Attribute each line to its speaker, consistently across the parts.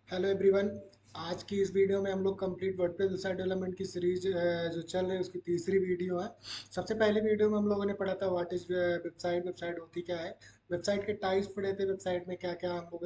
Speaker 1: Hello everyone. आज की इस वीडियो में हम लोग कंप्लीट वर्डप्रेस वेबसाइट डेवलपमेंट की सीरीज जो चल रही है उसकी तीसरी वीडियो है। सबसे पहले वीडियो में हम लोगों ने पढ़ा था व्हाट इज वेबसाइट, वेबसाइट होती क्या है। वेबसाइट के टाइप्स पढ़े थे, वेबसाइट में क्या क्या हम लोग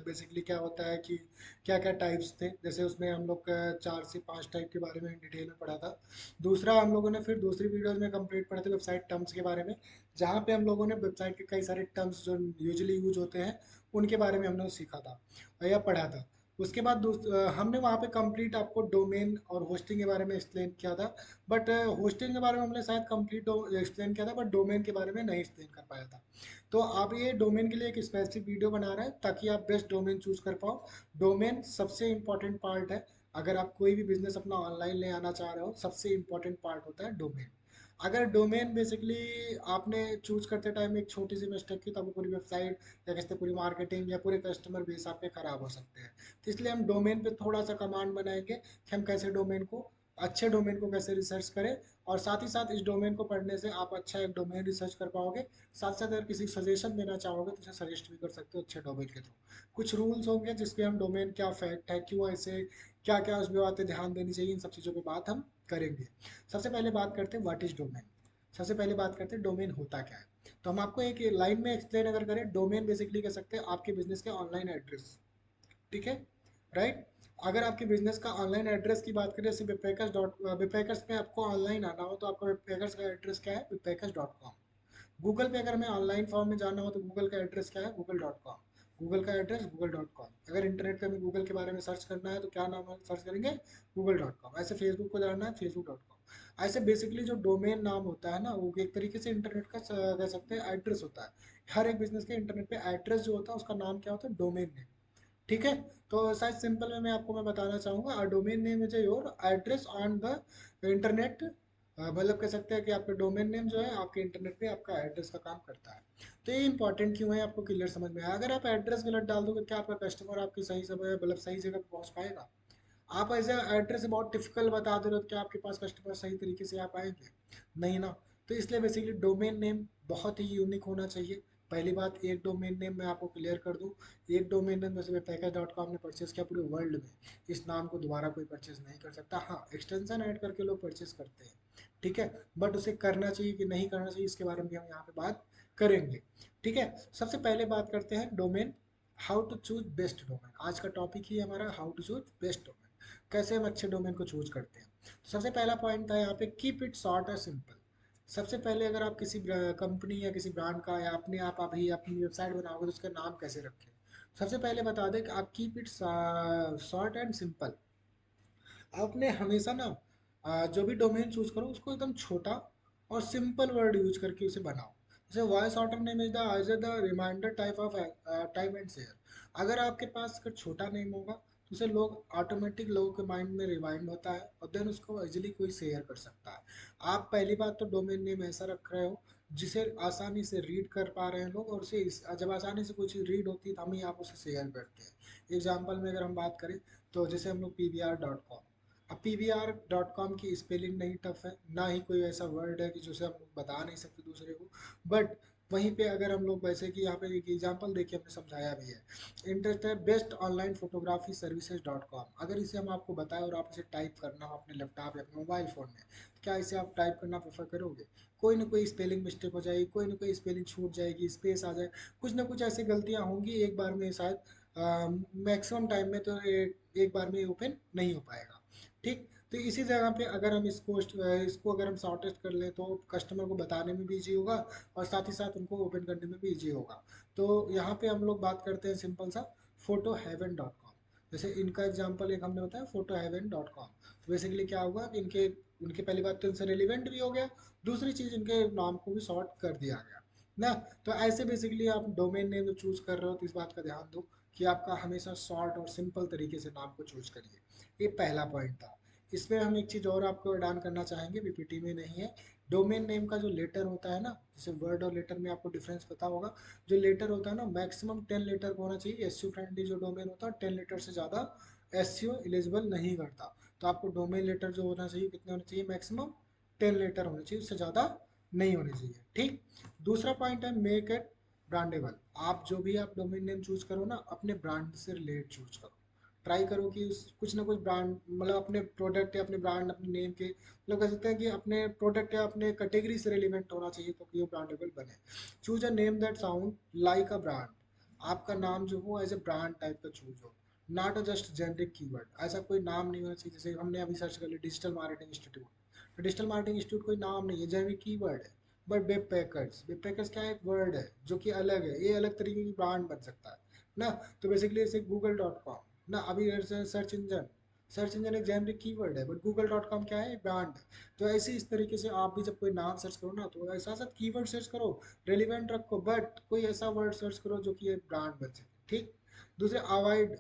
Speaker 1: बेसिकली क्या होता है कि क्या क्या टाइप्स थे। जैसे उसमें हम लोग 4 से 5 टाइप के बारे में डिटेल में पढ़ा था। दूसरा हम लोगों ने फिर दूसरी वीडियो में कंप्लीट पढ़े थे वेबसाइट टर्म्स के बारे में, जहाँ पे हम लोगों ने वेबसाइट के कई सारे टर्म्स जो यूजली यूज होते हैं उनके बारे में हमने सीखा था या पढ़ा था। उसके बाद हमने वहाँ पे कंप्लीट आपको डोमेन और होस्टिंग के बारे में एक्सप्लेन किया था। बट होस्टिंग के बारे में हमने शायद कंप्लीट एक्सप्लेन किया था, बट डोमेन के बारे में नहीं एक्सप्लेन कर पाया था। तो आप ये डोमेन के लिए एक स्पेसिफिक वीडियो बना रहे हैं ताकि आप बेस्ट डोमेन चूज कर पाओ। डोमेन सबसे इंपॉर्टेंट पार्ट है। अगर आप कोई भी बिजनेस अपना ऑनलाइन ले आना चाह रहे हो, सबसे इंपॉर्टेंट पार्ट होता है डोमेन। अगर डोमेन बेसिकली आपने चूज करते टाइम एक छोटी सी मिस्टेक की, तो आपको पूरी वेबसाइट या कहते पूरी मार्केटिंग या पूरे कस्टमर बेस आपके खराब हो सकते हैं। तो इसलिए हम डोमेन पे थोड़ा सा कमांड बनाएंगे कि हम कैसे डोमेन को, अच्छे डोमेन को कैसे रिसर्च करें। और साथ ही साथ इस डोमेन को पढ़ने से आप अच्छा एक डोमेन रिसर्च कर पाओगे। साथ साथ अगर किसी सजेशन देना चाहोगे तो उसे सजेस्ट भी कर सकते हो अच्छे डोमेन के थ्रू। कुछ रूल्स होंगे जिसपे हम डोमेन क्या फैक्ट है, क्यों ऐसे, क्या क्या उस बातें ध्यान देनी चाहिए, इन सब चीज़ों पे बात हम करेंगे। सबसे पहले बात करते हैं व्हाट इज डोमेन। सबसे पहले बात करते हैं डोमेन होता क्या है। तो हम आपको एक लाइन में एक्सप्लेन अगर करें, डोमेन बेसिकली कह सकते हैं आपके बिजनेस के ऑनलाइन एड्रेस। ठीक है, राइट। अगर आपके बिजनेस का ऑनलाइन एड्रेस की बात करें, जैसे विपेकर्स डॉट विपेकर्स पे आपको ऑनलाइन आना हो तो आपका विपेकर्स का एड्रेस क्या है, विपेकर्स.com। गूगल पे अगर हमें ऑनलाइन फॉर्म में जाना हो तो गूगल का एड्रेस क्या है, गूगल.com। गूगल का एड्रेस गूगल.com। अगर इंटरनेट पे हमें गूगल के बारे में सर्च करना है तो क्या नाम सर्च करेंगे, गूगल.com। ऐसे फेसबुक को जानना है, फेसबुक.com। ऐसे बेसिकली जो डोमेन नाम होता है ना, वो एक तरीके से इंटरनेट का कह सकते हैं एड्रेस होता है। हर एक बिजनेस के इंटरनेट पे एड्रेस जो होता है उसका नाम क्या होता है, डोमेन नेम। ठीक है। तो शायद सिंपल में मैं आपको मैं बताना चाहूँगा, domain name is your address on the internet. मतलब कह सकते हैं कि आपका डोमेन नेम जो है आपके इंटरनेट पे आपका एड्रेस का काम करता है। तो ये इंपॉर्टेंट क्यों है आपको क्लियर समझ में आया। अगर आप एड्रेस गलत डाल दोगे, क्या आपका कस्टमर आपकी सही समय मतलब सही जगह पे पहुंच पाएगा। आप ऐसे एड्रेस बहुत टिपिकल बता दे रहे हो तो क्या आपके पास कस्टमर सही तरीके से आ पाएंगे, नहीं ना। तो इसलिए बेसिकली डोमेन नेम बहुत ही यूनिक होना चाहिए। पहली बात, एक डोमेन नेम मैं आपको क्लियर कर दूं। एक डोमेन नेम जैसे पैकेज.com ने परचेस किया पूरे वर्ल्ड में, इस नाम को दोबारा कोई परचेस नहीं कर सकता। हाँ, एक्सटेंशन ऐड करके लोग परचेस करते हैं, ठीक है। बट उसे करना चाहिए कि नहीं करना चाहिए, इसके बारे में भी हम यहाँ पे बात करेंगे। ठीक है। सबसे पहले बात करते हैं domain, how to choose best domain. आज का टॉपिक ही हमारा how to choose best domain, कैसे हम अच्छे डोमेन को चूज करते हैं। तो सबसे पहला पॉइंट था यहाँ पे, कीप इट शॉर्ट और सिंपल। सबसे पहले अगर आप किसी कंपनी या किसी ब्रांड का या अपने आप अभी अपनी वेबसाइट बनाओगे तो उसका नाम कैसे रखें। सबसे पहले बता दें कि आप keep it short and simple. आपने हमेशा ना जो भी डोमेन चूज करो उसको एकदम छोटा और सिंपल वर्ड यूज करके उसे बनाओ। जैसे voice auto name is the as the reminder type of type and share. अगर आपके पास अगर छोटा नेम होगा तो उसे लोग ऑटोमेटिक लोगों के माइंड में रिवाइंड होता है और देन उसको इजीली कोई शेयर कर सकता है। आप पहली बात तो डोमेन नेम ऐसा रख रहे हो जिसे आसानी से रीड कर पा रहे हैं लोग, और उसे जब आसानी से कोई चीज़ रीड होती है तो हम ही आप उसे शेयर करते हैं। एग्जाम्पल में अगर हम बात करें तो जैसे हम लोग PVR.com। अब PVR.com की स्पेलिंग नहीं टफ है, ना ही कोई ऐसा वर्ड है कि जिसे हम लोग बता नहीं सकते दूसरे को। बट वहीं पे अगर हम लोग वैसे कि यहाँ पे एक एग्जांपल देखिए हमने समझाया भी है, इंटरेस्ट है बेस्ट ऑनलाइन फोटोग्राफी सर्विसेज.com। अगर इसे हम आपको बताएं और आप इसे टाइप करना हो अपने लैपटॉप या अपने मोबाइल फ़ोन में, तो क्या इसे आप टाइप करना प्रेफर करोगे। कोई ना कोई स्पेलिंग मिस्टेक हो जाएगी, कोई ना कोई स्पेलिंग छूट जाएगी, स्पेस आ जाए, कुछ ना कुछ ऐसी गलतियाँ होंगी एक बार में शायद। मैक्सिमम टाइम में तो एक बार में ओपन नहीं हो पाएगा। ठीक। तो इसी जगह पे अगर हम इसको अगर हम शॉर्टेस्ट कर लें तो कस्टमर को बताने में भी ईजी होगा और साथ ही साथ उनको ओपन करने में भी ईजी होगा। तो यहाँ पे हम लोग बात करते हैं सिंपल सा, photoheaven.com। जैसे इनका एग्जांपल एक हमने बताया photoheaven.com। तो बेसिकली क्या होगा कि इनके उनके पहली बात तो इनसे रिलेवेंट भी हो गया, दूसरी चीज़ इनके नाम को भी शॉर्ट कर दिया गया ना। तो ऐसे बेसिकली आप डोमेन नेम जो चूज कर रहे हो तो इस बात का ध्यान दो कि आपका हमेशा शॉर्ट और सिंपल तरीके से नाम को चूज करिए। ये पहला पॉइंट था। इसमें हम एक चीज़ और आपको ऐड ऑन करना चाहेंगे, पीपीटी में नहीं है। डोमेन नेम का जो लेटर होता है ना, जैसे वर्ड और लेटर में आपको डिफरेंस पता होगा। जो लेटर होता है ना, मैक्सिमम 10 लेटर का होना चाहिए। एस फ्रेंडली जो डोमेन होता है 10 लेटर से ज़्यादा एस एलिजिबल नहीं करता। तो आपको डोमेन लेटर जो होना चाहिए कितने होने चाहिए, मैक्सिमम 10 लेटर होने चाहिए, उससे ज़्यादा नहीं होने चाहिए। ठीक। दूसरा पॉइंट है मेक इट ब्रांडेबल। आप जो भी आप डोमेन नेम चूज करो ना, अपने ब्रांड से रिलेट चूज करो। ट्राई करो कि उस कुछ ना कुछ ब्रांड मतलब अपने प्रोडक्ट या अपने ब्रांड अपने नेम के मतलब कह सकते हैं कि अपने प्रोडक्ट या अपने कैटेगरी से रिलेवेंट होना चाहिए तो कि वो ब्रांडेबल बने। Choose a name that sound like a brand. आपका नाम जो हो एज ए ब्रांड टाइप का चूज हो, not a just generic keyword. ऐसा कोई नाम नहीं होना चाहिए, जैसे हमने अभी सर्च कर लिया डिजिटल मार्केटिंग इंस्टीट्यूट, तो डिजिटल मार्केटिंग इंस्टीट्यूट कोई नाम नहीं है, जेनरिक कीवर्ड है। But web packers, web packers क्या है, एक वर्ड है जो कि अलग है, ये अलग तरीके की ब्रांड बन सकता है ना। तो बेसिकली जैसे गूगल डॉट कॉम ना, अभी सर्च इंजन, सर्च इंजन एक जेनरिक कीवर्ड है, बट गूगल डॉट कॉम क्या है, ब्रांड है। तो ऐसे इस तरीके से आप भी जब कोई नाम सर्च करो ना, तो ऐसा साथ कीवर्ड सर्च करो, रेलिवेंट रखो, बट कोई ऐसा वर्ड सर्च करो जो कि एक ब्रांड बन सके, ठीक। दूसरे, अवॉइड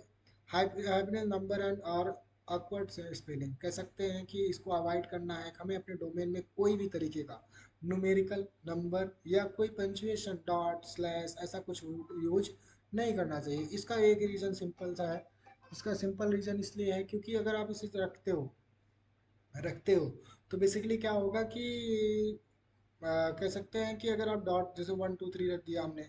Speaker 1: हाइफिनल नंबर एंड और awkward से स्पेलिंग, कह सकते हैं कि इसको अवॉइड करना है हमें अपने डोमेन में कोई भी तरीके का न्यूमेरिकल नंबर या कोई पंचुएशन डॉट स्लैश ऐसा कुछ यूज नहीं करना चाहिए। इसका एक रीज़न सिंपल सा है, इसका सिंपल रीज़न इसलिए है क्योंकि अगर आप इसे रखते हो तो बेसिकली क्या होगा कि कह सकते हैं कि अगर आप डॉट जैसे 1 2 3 रख दिया हमने,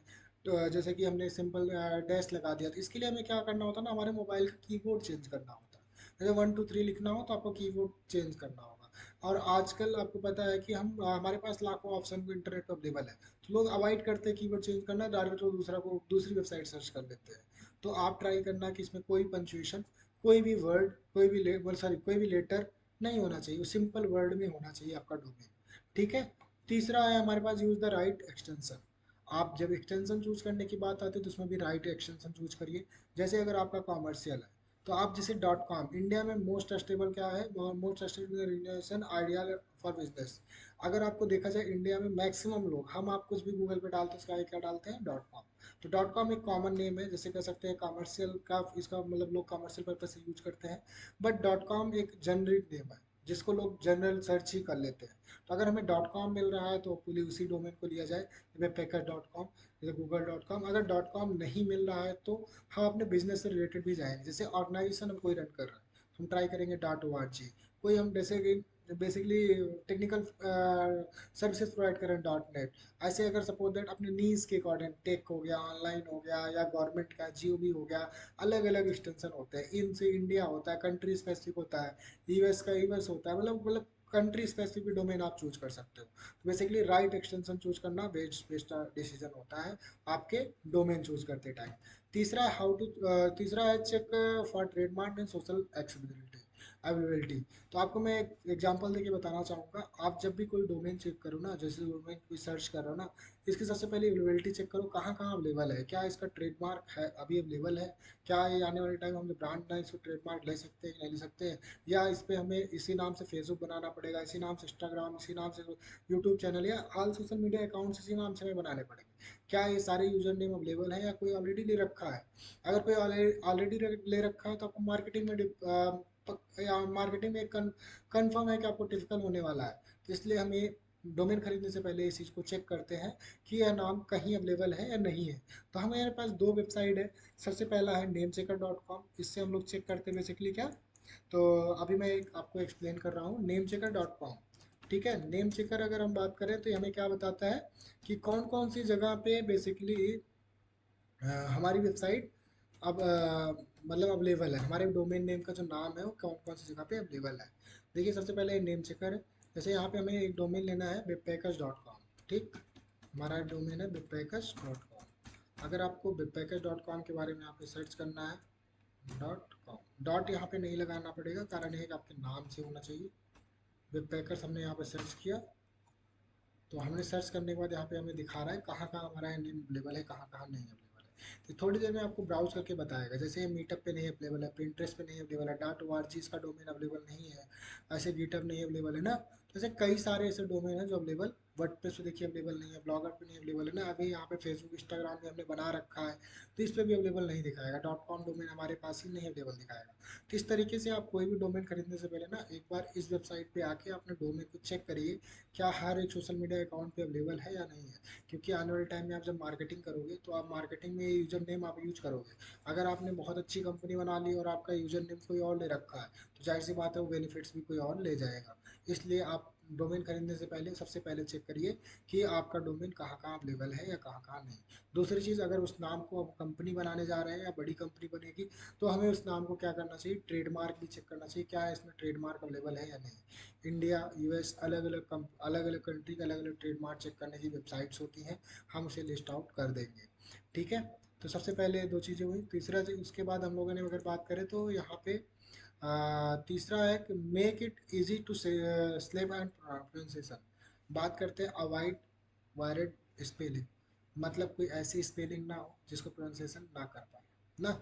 Speaker 1: तो जैसे कि हमने सिंपल डैश लगा दिया, तो इसके लिए हमें क्या करना होता है ना, हमारे मोबाइल का कीबोर्ड चेंज करना होता है। जैसे 1 2 3 लिखना हो तो आपको कीबोर्ड चेंज करना होगा। और आजकल आपको पता है कि हम हमारे पास लाखों ऑप्शन इंटरनेट पर अवेलेबल है, तो लोग अवॉइड करते हैं कीबोर्ड चेंज करना, डायरेक्ट वो दूसरा को दूसरी वेबसाइट सर्च कर लेते हैं। तो आप ट्राई करना कि इसमें कोई पंचुएशन, कोई भी वर्ड, कोई भी सॉरी कोई भी लेटर नहीं होना चाहिए, वो सिंपल वर्ड में होना चाहिए आपका डोमेन, ठीक है। तीसरा है हमारे पास, यूज़ द राइट एक्सटेंशन। आप जब एक्सटेंशन चूज करने की बात आती है तो उसमें भी राइट एक्सटेंशन चूज करिए। जैसे अगर आपका कॉमर्शियल है तो आप जैसे डॉट कॉम, इंडिया में मोस्ट ट्रस्टेबल क्या है, most trustable relation idea for business. अगर आपको देखा जाए इंडिया में मैक्सिमम लोग, हम आप कुछ भी गूगल पे डालते हैं उसका आगे क्या डालते हैं, डॉट कॉम। तो डॉट कॉम एक कॉमन नेम है, जैसे कह सकते हैं कॉमर्शियल का, इसका मतलब लोग कॉमर्शियल पर्पज से यूज करते हैं। बट डॉट कॉम एक जनरिक नेम है जिसको लोग जनरल सर्च ही कर लेते हैं। तो अगर हमें डॉट कॉम मिल रहा है तो पुली उसी डोमेन को लिया जाए, वेब पैकर डॉट कॉम, जैसे गूगल डॉट कॉम। अगर डॉट कॉम नहीं मिल रहा है तो हम अपने बिजनेस से रिलेटेड भी जाएंगे, जैसे ऑर्गेनाइजेशन हम कोई रन कर रहे हैं तो हम ट्राई करेंगे डॉट ओ आर जी। कोई हम जैसे कि बेसिकली टेक्निकल सर्विसेज प्रोवाइड करें, डॉट नेट। ऐसे अगर सपोज दैट अपने नीड्स के अकॉर्डिंग, टेक हो गया, ऑनलाइन हो गया, या गवर्नमेंट का जियो भी हो गया, अलग अलग एक्सटेंशन होते हैं। इन से इंडिया होता है, कंट्री स्पेसिफिक होता है, यूएस का यूएस होता है, मतलब कंट्री स्पेसिफिक डोमेन आप चूज कर सकते हो। तो बेसिकली राइट एक्सटेंशन चूज करना बेस्ट बेस्ट डिसीजन होता है आपके डोमेन चूज करते टाइम। तीसरा है check for trademark and social accessibility availability. तो आपको मैं एक एग्जांपल देके बताना चाहूँगा, आप जब भी कोई डोमेन चेक करो ना, जैसे डोमेन कोई सर्च कर रहे हो ना, इसकी सबसे पहले अवेलेबिलिटी चेक करो, कहाँ कहाँ अवेलेबल है, क्या इसका ट्रेडमार्क है अभी अवेलेबल है, क्या ये आने वाले टाइम हम ब्रांड ना इसको ट्रेडमार्क ले सकते हैं कि नहीं ले सकते हैं, या इस पे हमें इसी नाम से फेसबुक बनाना पड़ेगा, इसी नाम से इंस्टाग्राम, इसी नाम से यूट्यूब चैनल या ऑल सोशल मीडिया अकाउंट्स इसी नाम से हमें बनाने पड़ेंगे। क्या ये सारे यूजर नेम अवेलेबल है या कोई ऑलरेडी ले रखा है। अगर कोई ऑलरेडी ले रखा है तो आपको मार्केटिंग में या मार्केटिंग में कंफर्म है कि आपको टिपिकल होने वाला है। तो इसलिए हमें डोमेन खरीदने से पहले इस चीज़ को चेक करते हैं कि यह नाम कहीं अवेलेबल है या नहीं है। तो हमारे पास दो वेबसाइट है। सबसे पहला है नेम चेकर डॉट कॉम, इससे हम लोग चेक करते हैं बेसिकली क्या, तो अभी मैं एक आपको एक्सप्लेन कर रहा हूँ, नेम चेकर डॉट कॉम। ठीक है, नेम चेकर अगर हम बात करें तो हमें क्या बताता है कि कौन कौन सी जगह पे बेसिकली हमारी वेबसाइट अब मतलब अवेलेबल है, हमारे डोमेन नेम का जो नाम है वो कौन कौन सी जगह पे अवेलेबल है। देखिए सबसे पहले नेम चेकर है। जैसे यहाँ पे हमें एक डोमेन लेना है वेबपैकर्स डॉट कॉम, ठीक। हमारा डोमेन है वेबपैकर्स डॉट कॉम। अगर आपको वेबपैकर्स डॉट कॉम के बारे में यहाँ पे सर्च करना है, डॉट कॉम, डॉट यहाँ पे नहीं लगाना पड़ेगा, कारण ये है कि आपके नाम से होना चाहिए। वेबपैकर्स हमने यहाँ पे सर्च किया, तो हमने सर्च करने के बाद यहाँ पे हमें दिखा रहा है कहाँ कहाँ हमारा नेम अवेलेबल है, कहाँ कहाँ नहीं अवेलेबल है। तो थोड़ी देर में आपको ब्राउज करके बताएगा, जैसे मीटअप पे नहीं अवेलेबल है, पिंटरेस्ट पे नहीं अवेलेबल है, डॉट ओ आर जी इसका डोमेन अवेलेबल नहीं है, ऐसे गिटअप नहीं अवेलेबल है ना। तो ऐसे कई सारे ऐसे डोमेन हैं जो अवेलेबल, वर्डप्रेस पे देखिए अवेलेबल नहीं है, ब्लॉगर पे नहीं अवेलेबल है ना, अभी यहाँ पे फेसबुक इंस्टाग्राम पे हमने बना रखा है तो इस पर भी अवेलेबल नहीं दिखाएगा, डॉट कॉम डोमेन हमारे पास ही नहीं अवेलेबल दिखाएगा। तो इस तरीके से आप कोई भी डोमेन खरीदने से पहले ना एक बार इस वेबसाइट पे आके अपने डोमेन को चेक करिए, क्या हर एक सोशल मीडिया अकाउंट पे अवेलेबल है या नहीं है। क्योंकि आने वाले टाइम में आप जब मार्केटिंग करोगे तो आप मार्केटिंग में यूजर नेम आप यूज करोगे। अगर आपने बहुत अच्छी कंपनी बना ली और आपका यूजर नेम कोई और ले रखा है तो जाहिर सी बात है वो बेनिफिट्स भी कोई और ले जाएगा। इसलिए आप डोमेन खरीदने से पहले सबसे पहले चेक करिए कि आपका डोमेन कहाँ कहाँ अवेलेबल है या कहाँ कहाँ नहीं। दूसरी चीज़, अगर उस नाम को आप कंपनी बनाने जा रहे हैं या बड़ी कंपनी बनेगी, तो हमें उस नाम को क्या करना चाहिए, ट्रेडमार्क भी चेक करना चाहिए, क्या है इसमें ट्रेडमार्क अवेलेबल है या नहीं। इंडिया, यूएस, अलग अलग कंट्री के अलग अलग ट्रेडमार्क चेक करने की वेबसाइट्स होती हैं, हम उसे लिस्ट आउट कर देंगे। ठीक है, तो सबसे पहले दो चीज़ें हुई। तीसरा चीज, उसके बाद हम लोगों ने अगर बात करें तो यहाँ पे तीसरा है कि मेक इट इजी टू स्लेप एंड प्रोनाउंसिएशन। बात करते हैं अवॉइड वायरेड स्पेलिंग, मतलब कोई ऐसी स्पेलिंग ना हो जिसको प्रोनाउंसिएशन ना कर पाए ना।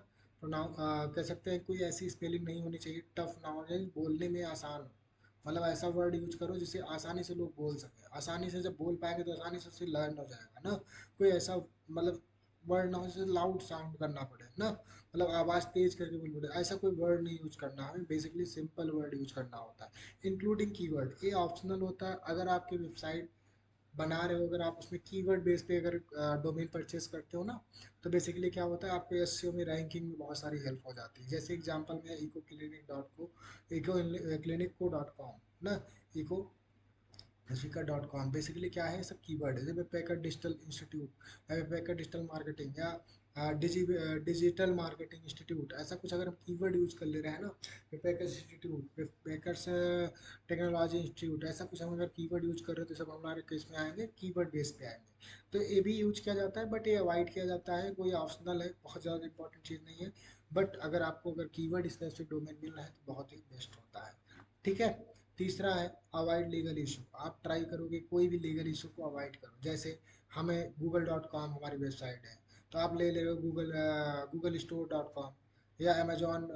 Speaker 1: कह सकते हैं कोई ऐसी स्पेलिंग नहीं होनी चाहिए, टफ ना हो, यानी बोलने में आसान हो। मतलब ऐसा वर्ड यूज करो जिसे आसानी से लोग बोल सके, आसानी से जब बोल पाएंगे तो आसानी से उसे लर्न हो जाएगा ना। कोई ऐसा मतलब वर्ड ना हो जिसे लाउड साउंड करना पड़े ना, मतलब आवाज़ तेज करके बोलना पड़े, ऐसा कोई वर्ड नहीं यूज करना, हमें बेसिकली सिंपल वर्ड यूज करना होता है। इंक्लूडिंग कीवर्ड, ये ऑप्शनल होता है। अगर आपकी वेबसाइट बना रहे हो, अगर आप उसमें कीवर्ड बेस पे अगर डोमेन परचेस करते हो ना, तो बेसिकली क्या होता है, आपको एसईओ में रैंकिंग में बहुत सारी हेल्प हो जाती है। जैसे एग्जांपल में eco clinic dot co, eco clinic co dot com ना, इको Africa.com, बेसिकली क्या है, सब कीवर्ड है। जैसे पैकर डिजिटल इंस्टीट्यूट या पैकर डिजिटल मार्केटिंग या डिजिटल मार्केटिंग इंस्टीट्यूट, ऐसा कुछ अगर हम कीवर्ड यूज कर ले रहे हैं ना, packers institute, packers technology institute, ऐसा कुछ हम अगर कीवर्ड यूज कर रहे हैं तो सब हमारे केस में आएंगे, कीवर्ड बेस पे आएंगे। तो ये भी यूज किया जाता है, बट ये अवॉइड किया जाता है, कोई ऑप्शनल है, बहुत ज़्यादा इंपॉर्टेंट चीज़ नहीं है। बट अगर आपको अगर कीवर्ड स्पेसिफिक डोमेन मिल रहा है तो बहुत ही बेस्ट होता है। ठीक है। तीसरा है अवॉइड लीगल इशू। आप ट्राई करोगे कोई भी लीगल इशू को अवॉइड करो। जैसे हमें google.com हमारी वेबसाइट है, तो आप ले ले रहे हो गूगल स्टोर डॉट कॉम, या अमेजोन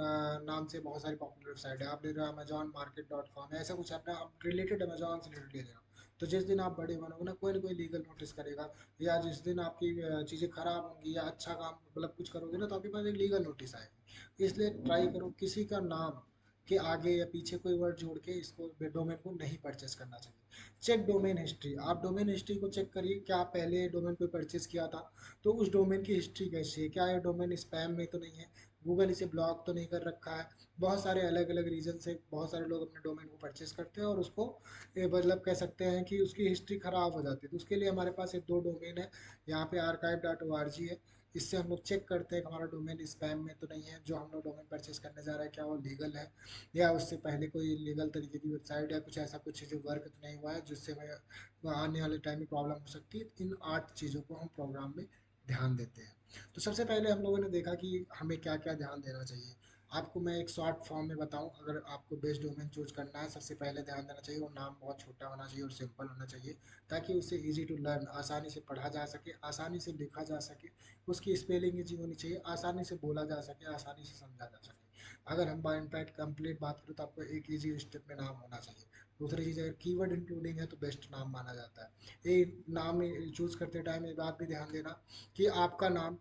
Speaker 1: नाम से बहुत सारी पॉपुलर वेबसाइट है, आप ले रहे हो अमेजोन मार्केट डॉट कॉम, ऐसा कुछ अपना आप रिलेटेड अमेजोन से रिलेटेड ले रहे हो। तो जिस दिन आप बड़े बनोगे ना कोई लीगल नोटिस करेगा, या जिस दिन आपकी चीज़ें खराब होंगी या अच्छा काम मतलब कुछ करोगे ना, तो आपके पास एक लीगल नोटिस आएगी। इसलिए ट्राई करो किसी का नाम के आगे या पीछे कोई वर्ड जोड़ के इसको डोमेन को नहीं परचेस करना चाहिए। चेक डोमेन हिस्ट्री, आप डोमेन हिस्ट्री को चेक करिए, क्या पहले डोमेन कोई परचेस किया था, तो उस डोमेन की हिस्ट्री कैसी है, क्या ये डोमेन स्पैम में तो नहीं है, गूगल इसे ब्लॉक तो नहीं कर रखा है। बहुत सारे अलग अलग रीजन से बहुत सारे लोग अपने डोमेन को परचेस करते हैं और उसको मतलब कह सकते हैं कि उसकी हिस्ट्री खराब हो जाती है। तो उसके लिए हमारे पास एक दो डोमेन है, यहाँ पे archive.org है। इससे हम लोग चेक करते हैं कि हमारा डोमेन स्पैम में तो नहीं है, जो हम लोग डोमेन परचेस करने जा रहे हैं क्या वो लीगल है, या उससे पहले कोई लीगल तरीके की वेबसाइट या कुछ ऐसा कुछ जो वर्क तो नहीं हुआ है जिससे हमें आने वाले टाइम में प्रॉब्लम हो सकती है। इन 8 चीज़ों को हम प्रोग्राम में ध्यान देते हैं। तो सबसे पहले हम लोगों ने देखा कि हमें क्या क्या ध्यान देना चाहिए। आपको मैं एक शॉर्ट फॉर्म में बताऊं, अगर आपको बेस्ट डोमेन चूज करना है, सबसे पहले ध्यान देना चाहिए वो नाम बहुत छोटा होना चाहिए और सिंपल होना चाहिए, ताकि उसे इजी टू लर्न, आसानी से पढ़ा जा सके, आसानी से लिखा जा सके, उसकी स्पेलिंग इजी होनी चाहिए, आसानी से बोला जा सके, आसानी से समझा जा सके। अगर हम बाय इनफैक्ट कंप्लीट बात करें तो आपको एक इजी स्टेप में नाम होना चाहिए। दूसरी चीज़, अगर कीवर्ड इंक्लूडिंग है तो बेस्ट नाम माना जाता है। ये नाम चूज करते टाइम ये बात भी ध्यान देना कि आपका नाम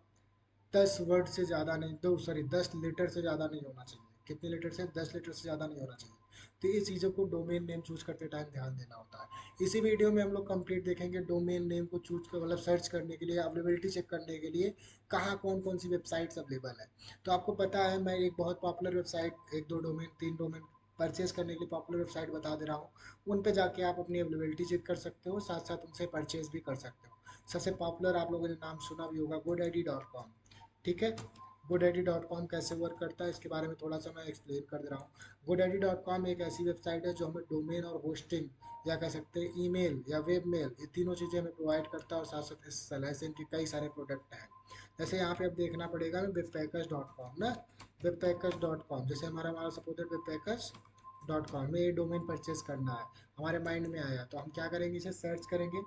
Speaker 1: 10 वर्ड से ज़्यादा नहीं, दो सॉरी 10 लेटर से ज़्यादा नहीं होना चाहिए। कितने लेटर से, 10 लेटर से ज़्यादा नहीं होना चाहिए। तो ये चीज़ों को डोमेन नेम चूज करते टाइम ध्यान देना होता है। इसी वीडियो में हम लोग कंप्लीट देखेंगे डोमेन नेम को चूज कर मतलब सर्च करने के लिए, अवेलेबिलिटी चेक करने के लिए कहाँ कौन कौन सी वेबसाइट्स अवेलेबल है। तो आपको पता है मैं एक बहुत पॉपुलर वेबसाइट, एक दो डोमेन, 3 डोमेन परचेज करने के लिए पॉपुलर वेबसाइट बता दे रहा हूँ। उन पे जाके आप अपनी अवेलेबिलिटी चेक कर सकते हो, साथ साथ उनसे परचेज भी कर सकते हो। सबसे पॉपुलर आप लोगों ने नाम सुना भी होगा, GoDaddy.com। ठीक है, GoDaddy.com कैसे वर्क करता है इसके बारे में थोड़ा सा मैं एक्सप्लेन कर दे रहा हूँ। GoDaddy.com एक ऐसी वेबसाइट है जो हमें डोमेन और होस्टिंग या कह सकते हैं ईमेल या वेब मेल, ये तीनों चीज़ें हमें प्रोवाइड करता है, और साथ साथ इस सलाह से इनके कई सारे प्रोडक्ट हैं। जैसे यहाँ पे अब देखना पड़ेगा webpackers.com ना, webpackers.com, जैसे हमारा हमारा सपोज webpackers.com में ये डोमेन परचेज करना है, हमारे माइंड में आया तो हम क्या करेंगे, इसे सर्च करेंगे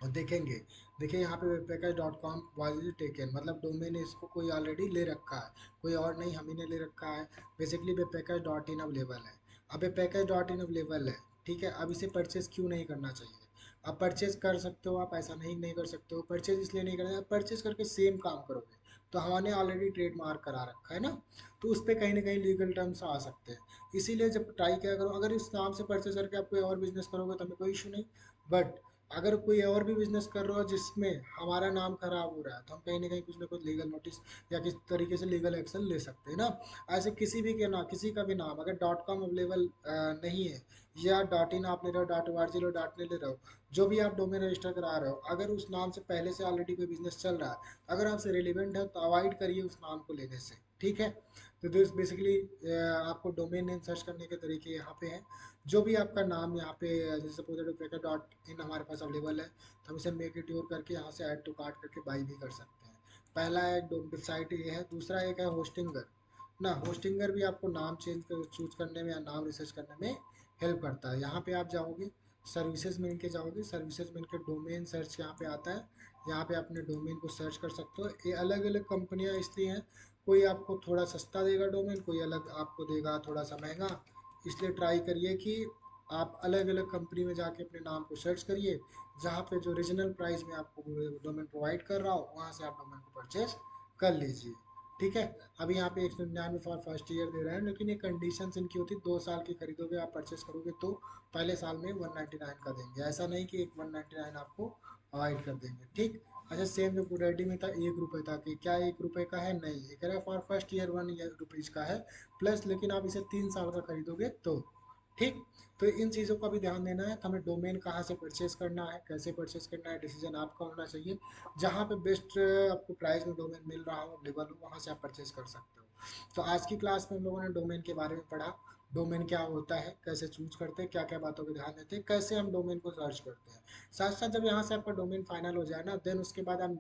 Speaker 1: और देखेंगे। देखिए यहाँ पे webpackers.com वाज टेकन, मतलब डोमेन इसको कोई ऑलरेडी ले रखा है, कोई और नहीं, हम ही ने ले रखा है। बेसिकली webpackers.in अवेलेबल है। अब webpackers.in अवेलेबल है, ठीक है, अब इसे परचेज क्यों नहीं करना चाहिए। अब परचेज कर सकते हो आप, ऐसा नहीं नहीं कर सकते हो। परचेज इसलिए नहीं करना, परचेज करके सेम काम करोगे तो हमने ऑलरेडी ट्रेडमार्क करा रखा है ना, तो उस पर कहीं ना कहीं लीगल टर्म्स आ सकते हैं। इसीलिए जब ट्राई किया करो, अगर इस नाम से परचेज करके आप कोई और बिजनेस करोगे तो हमें कोई इशू नहीं, बट अगर कोई और भी बिजनेस कर रहे हो जिसमें हमारा नाम खराब हो रहा है, तो हम कहीं ना कहीं कुछ ना कुछ लीगल नोटिस या किस तरीके से लीगल एक्शन ले सकते हैं ना। ऐसे किसी भी के ना, किसी का भी नाम अगर डॉट कॉम अवेलेबल नहीं है, या डॉट इन आप ले रहे हो, dot O R G dot net ले रहे हो, जो भी आप डोमेन रजिस्टर करा रहे हो, अगर उस नाम से पहले से ऑलरेडी कोई बिजनेस चल रहा है, अगर आपसे रिलेवेंट है, तो अवॉइड करिए उस नाम को लेने से, ठीक है। तो दिस बेसिकली आपको डोमेन नेम सर्च करने के तरीके यहाँ पे हैं। जो भी आपका नाम यहाँ पे, जैसे सपोज डॉट इन हमारे पास अवेलेबल है, तो हम इसे मेक इट योर करके यहाँ से ऐड टू कार्ट करके बाई भी कर सकते हैं। पहला एक वेबसाइट ये है। दूसरा एक है होस्टिंगर ना। होस्टिंगर भी आपको नाम चेंज कर चूज करने में या नाम रिसर्च करने में हेल्प करता है। यहाँ पे आप जाओगे, सर्विसेज में इनके जाओगे, सर्विसेज में इनके डोमेन सर्च यहाँ पे आता है। यहाँ पे अपने डोमेन को सर्च कर सकते हो। ये अलग अलग कंपनियाँ इसलिए हैं, कोई आपको थोड़ा सस्ता देगा डोमेन, कोई अलग आपको देगा थोड़ा सा महंगा। इसलिए ट्राई करिए कि आप अलग अलग कंपनी में जाके अपने नाम को सर्च करिए, जहाँ पे जो रीजनल प्राइस में आपको डोमेन प्रोवाइड कर रहा हो, वहाँ से आप डोमेन को परचेज कर लीजिए, ठीक है। अभी यहाँ पे 199 फॉर फर्स्ट ईयर दे रहे हैं, लेकिन ये कंडीशंस इनकी होती है, 2 साल की खरीदोगे आप परचेस करोगे तो पहले साल में 199 का देंगे, ऐसा नहीं कि एक 199 आपको अवॉइड कर देंगे, ठीक। अच्छा, सेम जो रेडी में था 1 रुपये था, कि क्या 1 रुपये का है, नहीं, ये कह रहा है फॉर फर्स्ट ईयर 1 रुपीज़ का है प्लस, लेकिन आप इसे 3 साल का खरीदोगे तो, ठीक। तो इन चीज़ों का भी ध्यान देना है। तो हमें डोमेन कहाँ से परचेस करना है, कैसे परचेस करना है, डिसीजन आपका होना चाहिए। जहाँ पे बेस्ट आपको प्राइस में डोमेन मिल रहा हो, अवेलेबल हो, वहाँ से आप परचेस कर सकते हो। तो आज की क्लास में हम लोगों ने डोमेन के बारे में पढ़ा, डोमेन क्या होता है, कैसे चूज करते हैं, क्या क्या बातों पर ध्यान देते हैं, कैसे हम डोमेन को सर्च करते हैं। साथ साथ जब यहाँ से आपका डोमेन फाइनल हो जाए ना, देन उसके बाद आप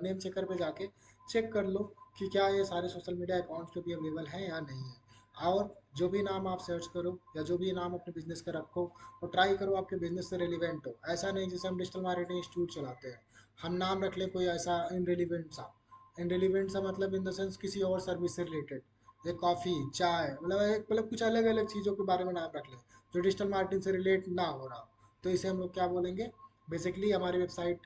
Speaker 1: नेम चेकर पे जाके चेक कर लो कि क्या ये सारे सोशल मीडिया अकाउंट्स पे भी अवेलेबल हैं या नहीं है। और जो भी नाम आप सर्च करो या जो भी नाम अपने बिजनेस का रखो, और ट्राई करो आपके बिजनेस से रिलेवेंट हो। ऐसा नहीं जैसे हम डिजिटल मार्केटिंग इंस्टीट्यूट चलाते हैं, हम नाम रख ले कोई ऐसा इनरिलीवेंट सा मतलब इन द सेंस किसी और सर्विस से रिलेटेड, जैसे कॉफ़ी, चाय, मतलब कुछ अलग अलग चीज़ों के बारे में नाम रख लें जो डिजिटल मार्केटिंग से रिलेट ना हो रहा हो, तो इसे हम लोग क्या बोलेंगे, बेसिकली हमारी वेबसाइट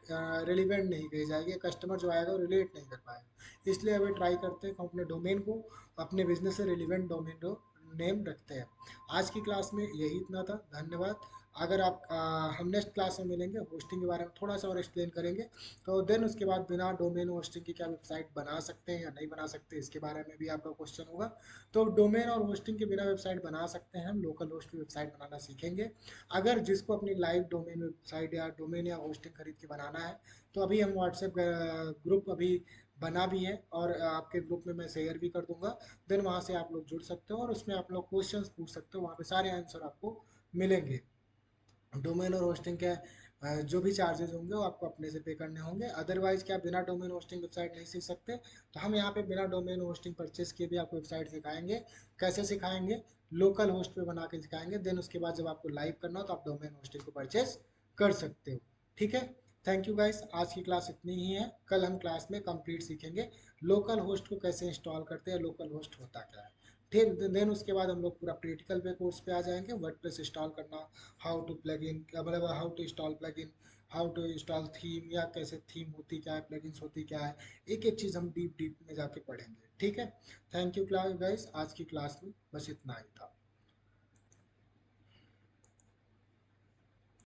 Speaker 1: रिलीवेंट नहीं कही जाएगी, कस्टमर जो आएगा वो रिलेट नहीं कर पाएगा। इसलिए हमें ट्राई करते हैं कि हम अपने डोमेन को, अपने बिजनेस से रिलीवेंट डोमेन नेम रखते हैं। आज की क्लास में यही इतना था, धन्यवाद। अगर आप हम नेक्स्ट क्लास में मिलेंगे, होस्टिंग के बारे में थोड़ा सा और एक्सप्लेन करेंगे, तो देन उसके बाद बिना डोमेन होस्टिंग की क्या वेबसाइट बना सकते हैं या नहीं बना सकते, इसके बारे में भी आपका क्वेश्चन होगा। तो डोमेन और होस्टिंग के बिना वेबसाइट बना सकते हैं, हम लोकल होस्ट की वेबसाइट बनाना सीखेंगे। अगर जिसको अपनी लाइव डोमेन वेबसाइट या डोमेन या होस्टिंग खरीद के बनाना है, तो अभी हम व्हाट्सएप ग्रुप अभी बना भी है, और आपके ग्रुप में मैं शेयर भी कर दूंगा। देन वहाँ से आप लोग जुड़ सकते हो और उसमें आप लोग क्वेश्चंस पूछ सकते हो, वहाँ पे सारे आंसर आपको मिलेंगे। डोमेन और होस्टिंग के जो भी चार्जेस होंगे वो आपको अपने से पे करने होंगे। अदरवाइज क्या बिना डोमेन होस्टिंग वेबसाइट नहीं सीख सकते, तो हम यहाँ पे बिना डोमेन होस्टिंग परचेस किए भी आपको वेबसाइट सिखाएंगे। कैसे सिखाएंगे, लोकल होस्ट पे बना के सिखाएंगे। देन उसके बाद जब आपको लाइव करना हो तो आप डोमेन होस्टिंग को परचेस कर सकते हो, ठीक है। थैंक यू गाइस, आज की क्लास इतनी ही है। कल हम क्लास में कंप्लीट सीखेंगे लोकल होस्ट को कैसे इंस्टॉल करते हैं, लोकल होस्ट होता क्या है, ठीक। देन उसके बाद हम लोग पूरा प्रैक्टिकल पे कोर्स पे आ जाएंगे, वर्डप्रेस इंस्टॉल करना, हाउ टू प्लग इन, मतलब how to install plug in, how to install theme, या कैसे थीम होती क्या है, प्लगइन्स होती क्या है, एक एक चीज़ हम डीप डीप में जाके पढ़ेंगे, ठीक है। थैंक यू क्लास गाइस, आज की क्लास में बस इतना ही था।